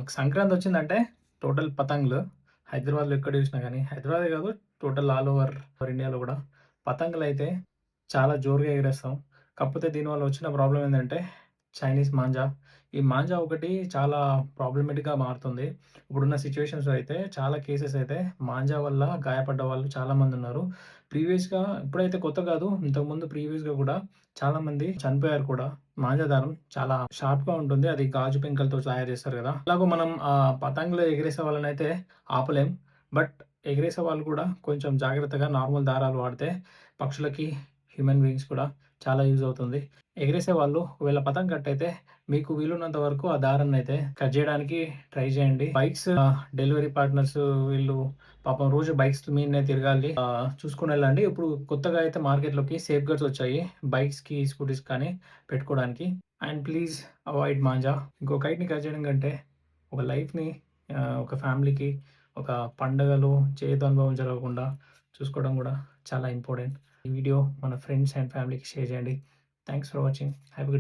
సంక్రాంతి వచ్చిందంటే టోటల్ పతంగులు. హైదరాబాద్‌లో ఎక్కడ చూసినా గానీ, హైదరాబాదే కాదు టోటల్ ఆల్ ఓవర్ ఇండియాలో గూడా పతంగులైతే చాలా జోరుగా ఎగరేస్తాం. కాకపోతే దీనివల్ల వచ్చిన ప్రాబ్లమ్ ఏందంటే చైనీస్ మాంజా. ఈ మాంజా ఒకటి చాలా ప్రాబ్లమాటిక్‌గా మారుతుంది. ఇప్పుడున్న సిట్యుయేషన్స్‌లో అయితే చాలా కేసెస్ అయితే మాంజా వల్ల గాయపడ్డ వాళ్ళు చాలామందున్నారు. ప్రీవియస్‌గా ఇప్పుడైతే కొత్త కాదు. ఇంతకుముందు ప్రీవియస్‌గా గూడా చాలామంది చనిపోయారు కూడా. మాంజా దారం చాలా షార్ప్‌గా ఉంటుంది. అది గాజు పెంకలతో తయారు చేస్తారు గదా! ఎలాగో మనం పతంగులు ఎగిరేసే వాళ్ళనైతే ఆపలేం. బట్ ఎగిరేసే వాళ్ళు కూడా కొంచెం జాగ్రత్తగా నార్మల్ దారాలు వాడితే పక్షులకి, హ్యూమన్ బీయింగ్స్ కూడా చాలా యూజ్ అవుతుంది. ఎగిరేసే వాళ్ళు ఒకవేళ పతంగ్ కట్టయితే మీకు వీలున్నంత వరకు ఆ దారాన్నయితే కట్ జేయడానికి ట్రై జేయండి. బైక్స్ డెలివరీ పార్ట్నర్స్ వీళ్ళు పాపం రోజు బైక్స్ మీదనే తిరగాలి. చూసుకొనెళ్ళండి. ఇప్పుడు కొత్తగా అయితే మార్కెట్‌లోకి సేఫ్ గార్డ్స్ వచ్చాయి. బైక్స్‌కి, స్కూటీస్ కానీ పెట్టుకోవడానికి. And please avoid manja. ఇంకో కైట్‌ని కట్ చేయడం కంటే ఒక లైఫ్‌ని ఒక ఫ్యామిలీకి ఒక పండగలు చేదు అనుభవం జరగకుండా చూసుకోవడం గూడా చాలా ఇంపార్టెంట్. ఈ వీడియో మన ఫ్రెండ్స్ అండ్ ఫ్యామిలీకి షేర్ చేయండి. Thanks for watching. Have a good day.